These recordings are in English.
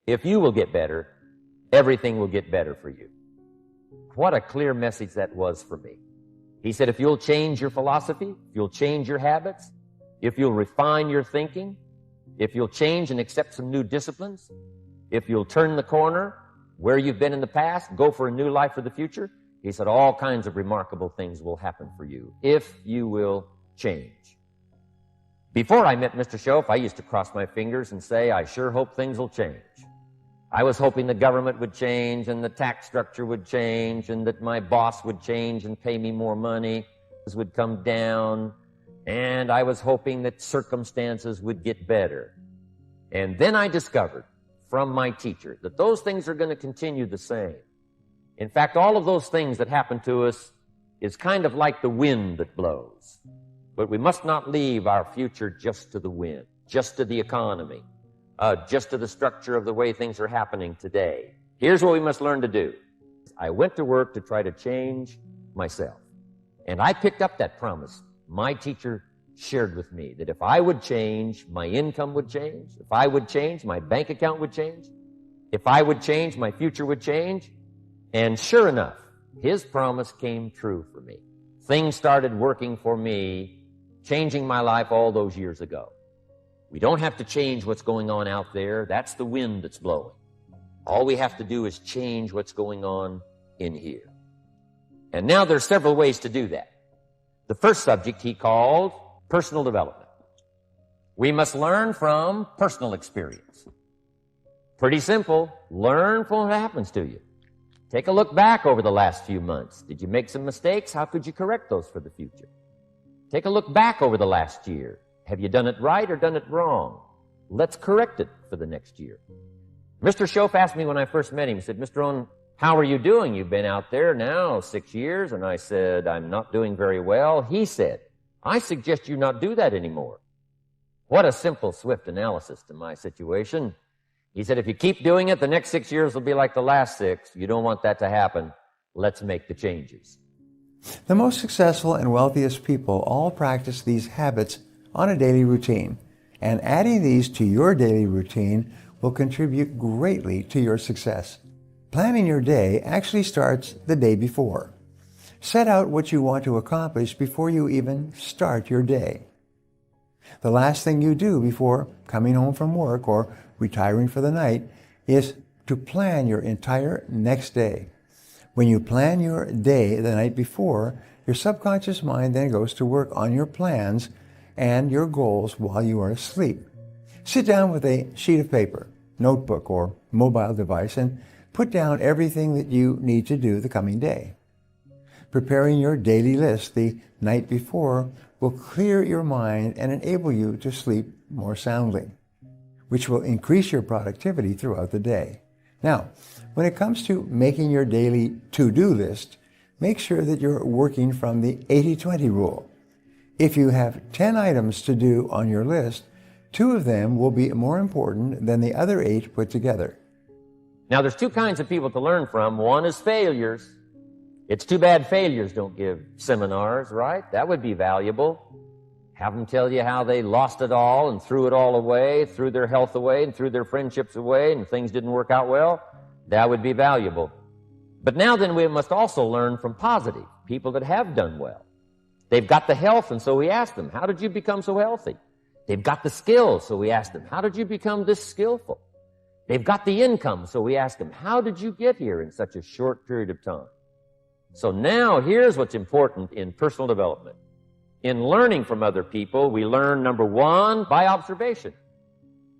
If you will get better, everything will get better for you. What a clear message that was for me. He said, if you'll change your philosophy, if you'll change your habits, if you'll refine your thinking, if you'll change and accept some new disciplines, if you'll turn the corner where you've been in the past, go for a new life for the future, he said, all kinds of remarkable things will happen for you if you will change. Before I met Mr. Shoaff, I used to cross my fingers and say, I sure hope things will change. I was hoping the government would change and the tax structure would change and that my boss would change and pay me more money, would come down, and I was hoping that circumstances would get better. And then I discovered from my teacher that those things are going to continue the same. In fact, all of those things that happen to us is kind of like the wind that blows. But we must not leave our future just to the wind, just to the economy, just to the structure of the way things are happening today. Here's what we must learn to do. I went to work to try to change myself. And I picked up that promise. My teacher shared with me that if I would change, my income would change. If I would change, my bank account would change. If I would change, my future would change. And sure enough, his promise came true for me. Things started working for me, changing my life all those years ago. We don't have to change what's going on out there. That's the wind that's blowing. All we have to do is change what's going on in here. And now there's several ways to do that. The first subject he called personal development. We must learn from personal experience. Pretty simple. Learn from what happens to you. Take a look back over the last few months. Did you make some mistakes? How could you correct those for the future? Take a look back over the last year. Have you done it right or done it wrong? Let's correct it for the next year. Mr. Shoaff asked me when I first met him, he said, Mr. ROHN, how are you doing? You've been out there now 6 years. And I said, I'm not doing very well. He said, I suggest you not do that anymore. What a simple, swift analysis to my situation. He said, if you keep doing it, the next 6 years will be like the last 6. You don't want that to happen. Let's make the changes. The most successful and wealthiest people all practice these habits on a daily routine, and adding these to your daily routine will contribute greatly to your success. Planning your day actually starts the day before. Set out what you want to accomplish before you even start your day. The last thing you do before coming home from work or retiring for the night is to plan your entire next day. When you plan your day the night before, your subconscious mind then goes to work on your plans and your goals while you are asleep. Sit down with a sheet of paper, notebook, or mobile device and put down everything that you need to do the coming day. Preparing your daily list the night before will clear your mind and enable you to sleep more soundly, which will increase your productivity throughout the day. Now, when it comes to making your daily to-do list, make sure that you're working from the 80-20 rule. If you have 10 items to do on your list, 2 of them will be more important than the other 8 put together. Now, there's 2 kinds of people to learn from. One is failures. It's too bad failures don't give seminars, right? That would be valuable. Have them tell you how they lost it all and threw it all away, threw their health away and threw their friendships away and things didn't work out well. That would be valuable. But now then we must also learn from positive, people that have done well. They've got the health, and so we ask them, how did you become so healthy? They've got the skills, so we ask them, how did you become this skillful? They've got the income, so we ask them, how did you get here in such a short period of time? So now here's what's important in personal development. In learning from other people, we learn, number 1, by observation.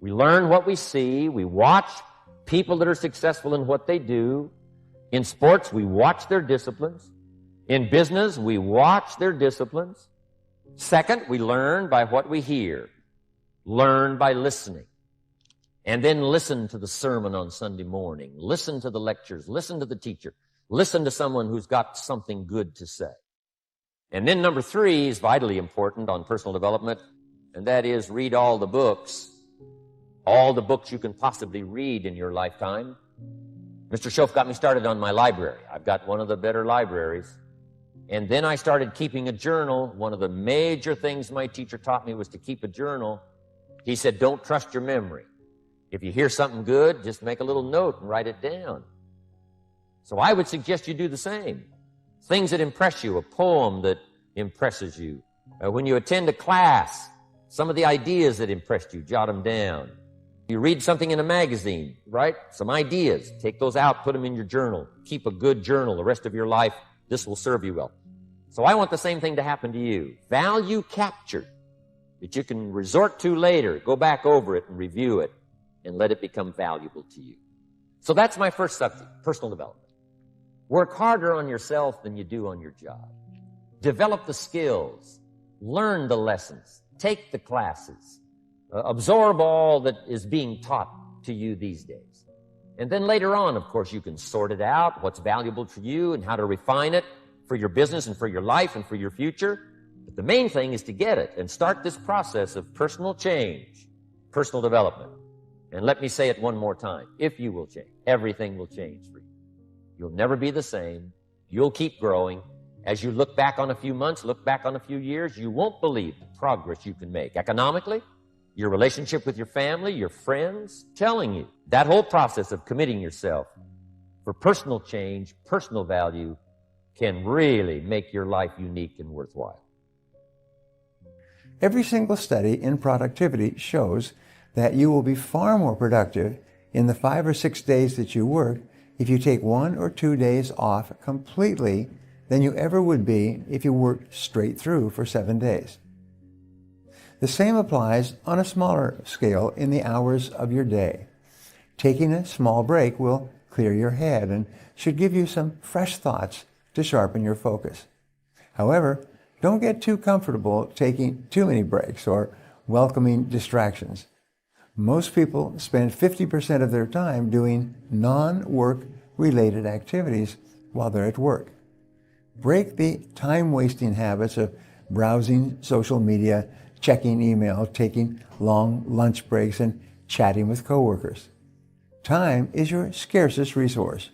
We learn what we see. We watch people that are successful in what they do. In sports, we watch their disciplines. In business, we watch their disciplines. Second, we learn by what we hear. Learn by listening. And then listen to the sermon on Sunday morning. Listen to the lectures. Listen to the teacher. Listen to someone who's got something good to say. And then number 3 is vitally important on personal development, and that is read all the books you can possibly read in your lifetime. Mr. Shoaff got me started on my library. I've got one of the better libraries. And then I started keeping a journal. One of the major things my teacher taught me was to keep a journal. He said, don't trust your memory. If you hear something good, just make a little note and write it down. So I would suggest you do the same. Things that impress you, a poem that impresses you. When you attend a class, some of the ideas that impressed you, jot them down. You read something in a magazine, right? Some ideas. Take those out, put them in your journal. Keep a good journal the rest of your life. This will serve you well. So I want the same thing to happen to you. Value captured that you can resort to later. Go back over it and review it and let it become valuable to you. So that's my first subject, personal development. Work harder on yourself than you do on your job. Develop the skills. Learn the lessons. Take the classes. Absorb all that is being taught to you these days. And then later on, of course, you can sort it out, what's valuable to you and how to refine it for your business and for your life and for your future. But the main thing is to get it and start this process of personal change, personal development. And let me say it one more time. If you will change, everything will change for you. You'll never be the same. You'll keep growing. As you look back on a few months, look back on a few years, you won't believe the progress you can make. Economically, your relationship with your family, your friends, telling you that whole process of committing yourself for personal change, personal value, can really make your life unique and worthwhile. Every single study in productivity shows that you will be far more productive in the 5 or 6 days that you work if you take 1 or 2 days off completely than you ever would be if you worked straight through for 7 days. The same applies on a smaller scale in the hours of your day. Taking a small break will clear your head and should give you some fresh thoughts to sharpen your focus. However, don't get too comfortable taking too many breaks or welcoming distractions. Most people spend 50% of their time doing non-work related activities while they're at work. Break the time-wasting habits of browsing social media, checking email, taking long lunch breaks, and chatting with coworkers. Time is your scarcest resource.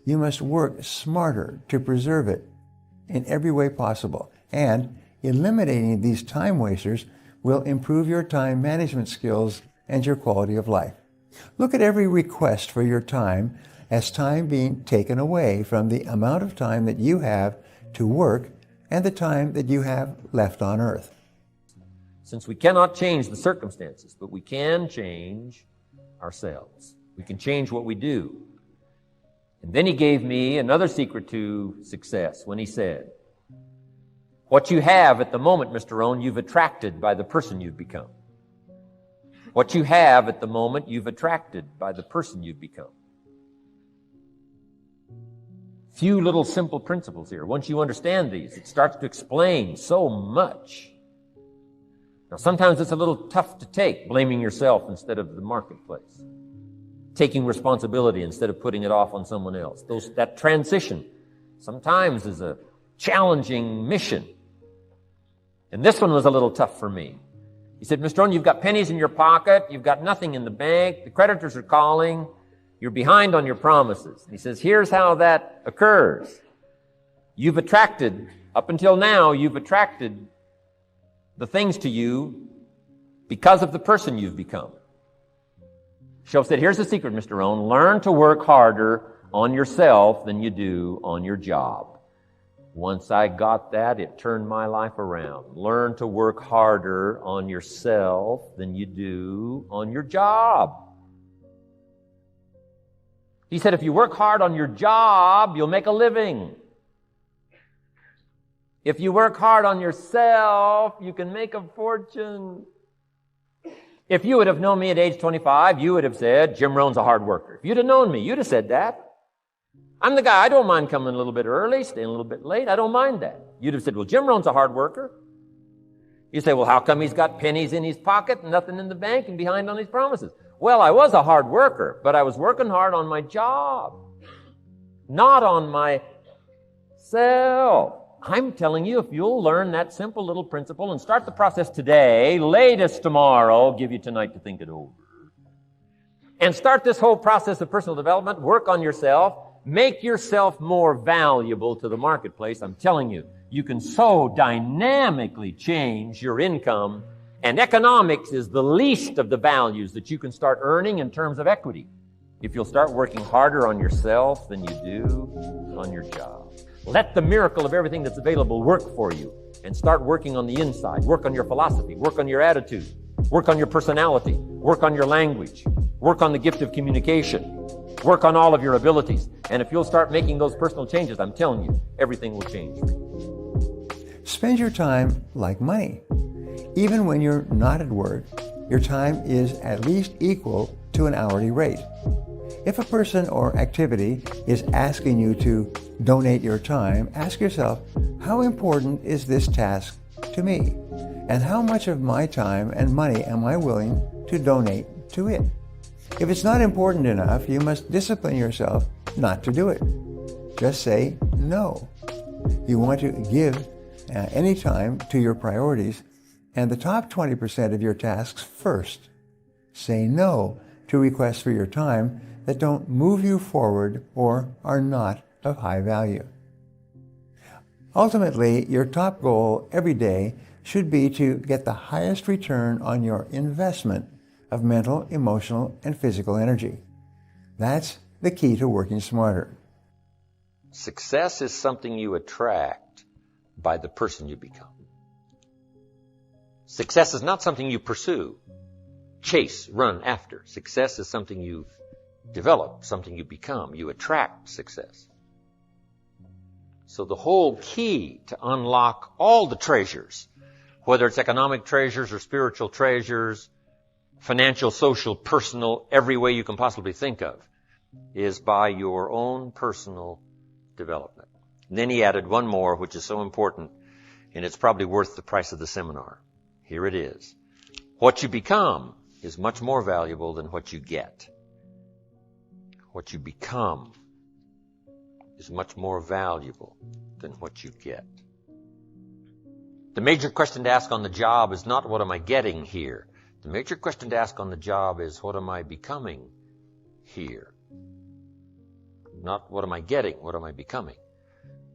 You must work smarter to preserve it in every way possible, and eliminating these time wasters will improve your time management skills and your quality of life. Look at every request for your time as time being taken away from the amount of time that you have to work and the time that you have left on earth. Since we cannot change the circumstances, but we can change ourselves. We can change what we do. And then he gave me another secret to success when he said, what you have at the moment, Mr. ROHN, you've attracted by the person you've become. What you have at the moment, you've attracted by the person you've become. Few little simple principles here. Once you understand these, it starts to explain so much. Now, sometimes it's a little tough to take, blaming yourself instead of the marketplace. Taking responsibility instead of putting it off on someone else. That transition sometimes is a challenging mission. And this one was a little tough for me. He said, Mr. ROHN, you've got pennies in your pocket, you've got nothing in the bank, the creditors are calling, you're behind on your promises. And he says, here's how that occurs. You've attracted, up until now, you've attracted the things to you because of the person you've become. Shoaff said, here's the secret, Mr. ROHN. Learn to work harder on yourself than you do on your job. Once I got that, it turned my life around. Learn to work harder on yourself than you do on your job. He said, if you work hard on your job, you'll make a living. If you work hard on yourself, you can make a fortune. If you would have known me at age 25, you would have said, Jim Rohn's a hard worker. If you'd have known me, you'd have said that. I'm the guy, I don't mind coming a little bit early, staying a little bit late. I don't mind that. You'd have said, well, Jim Rohn's a hard worker. You say, well, how come he's got pennies in his pocket and nothing in the bank and behind on his promises? Well, I was a hard worker, but I was working hard on my job, not on myself. I'm telling you, if you'll learn that simple little principle and start the process today, latest tomorrow, give you tonight to think it over, and start this whole process of personal development, work on yourself, make yourself more valuable to the marketplace. I'm telling you, you can so dynamically change your income And economics is the least of the values that you can start earning in terms of equity if you'll start working harder on yourself than you do on your job. Let the miracle of everything that's available work for you, and start working on the inside. Work on your philosophy. Work on your attitude. Work on your personality. Work on your language. Work on the gift of communication. Work on all of your abilities. And if you'll start making those personal changes, I'm telling you, everything will change. Spend your time like money. Even when you're not at work, your time is at least equal to an hourly rate. If a person or activity is asking you to donate your time, ask yourself, how important is this task to me? And how much of my time and money am I willing to donate to it? If it's not important enough, you must discipline yourself not to do it. Just say no. You want to give any time to your priorities and the top 20% of your tasks first. Say no to requests for your time that don't move you forward or are not of high value. Ultimately, your top goal every day should be to get the highest return on your investment of mental, emotional, and physical energy. That's the key to working smarter. Success is something you attract by the person you become. Success is not something you pursue, chase, run after. Success is something you've developed, something you become. You attract success. So the whole key to unlock all the treasures, whether it's economic treasures or spiritual treasures, financial, social, personal, every way you can possibly think of, is by your own personal development. And then he added one more, which is so important, and it's probably worth the price of the seminar. Here it is. What you become is much more valuable than what you get. What you become is much more valuable than what you get. The major question to ask on the job is not what am I getting here? The major question to ask on the job is what am I becoming here? Not what am I getting, what am I becoming?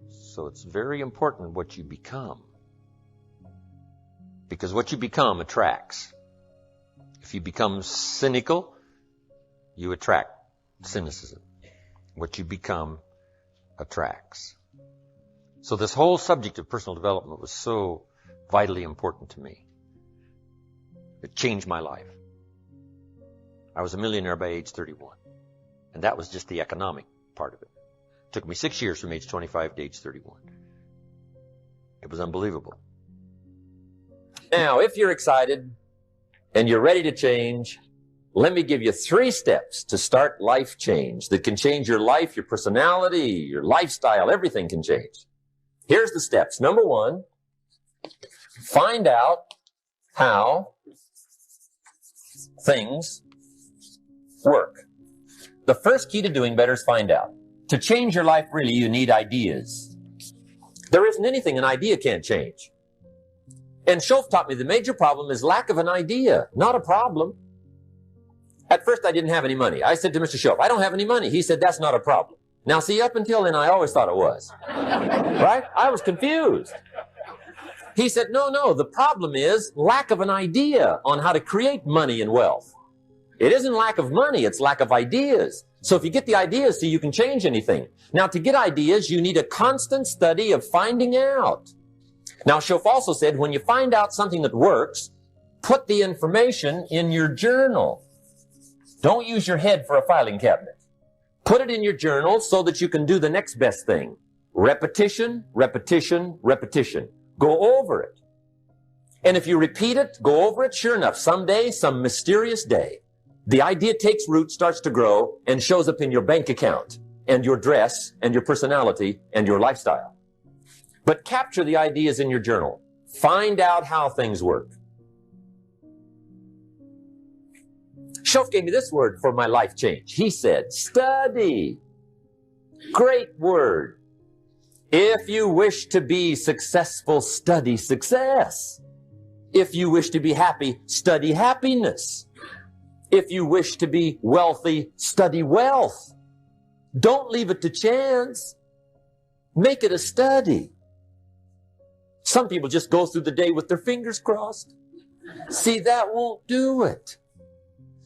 So it's very important what you become. Because what you become attracts. If you become cynical, you attract cynicism. What you become attracts. So this whole subject of personal development was so vitally important to me. It changed my life. I was a millionaire by age 31. And that was just the economic part of it. It took me 6 years from age 25 to age 31. It was unbelievable. Now, if you're excited and you're ready to change, let me give you 3 steps to start life change that can change your life, your personality, your lifestyle, everything can change. Here's the steps. Number 1, find out how things work. The first key to doing better is find out. To change your life, really, you need ideas. There isn't anything an idea can't change. And Schoff taught me the major problem is lack of an idea, not a problem. At first, I didn't have any money. I said to Mr. Schoff, I don't have any money. He said, that's not a problem. Now, see, up until then, I always thought it was. Right? I was confused. He said, no, the problem is lack of an idea on how to create money and wealth. It isn't lack of money, it's lack of ideas. So if you get the ideas, see, you can change anything. Now, to get ideas, you need a constant study of finding out. Now, Schoff also said, when you find out something that works, put the information in your journal. Don't use your head for a filing cabinet. Put it in your journal so that you can do the next best thing. Repetition, repetition, repetition. Go over it. And if you repeat it, go over it, sure enough, someday, some mysterious day, the idea takes root, starts to grow, and shows up in your bank account, and your dress, and your personality, and your lifestyle. But capture the ideas in your journal. Find out how things work. Schoff gave me this word for my life change. He said, study. Great word. If you wish to be successful, study success. If you wish to be happy, study happiness. If you wish to be wealthy, study wealth. Don't leave it to chance. Make it a study. Some people just go through the day with their fingers crossed. See, that won't do it.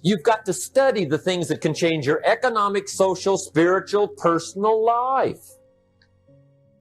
You've got to study the things that can change your economic, social, spiritual, personal life.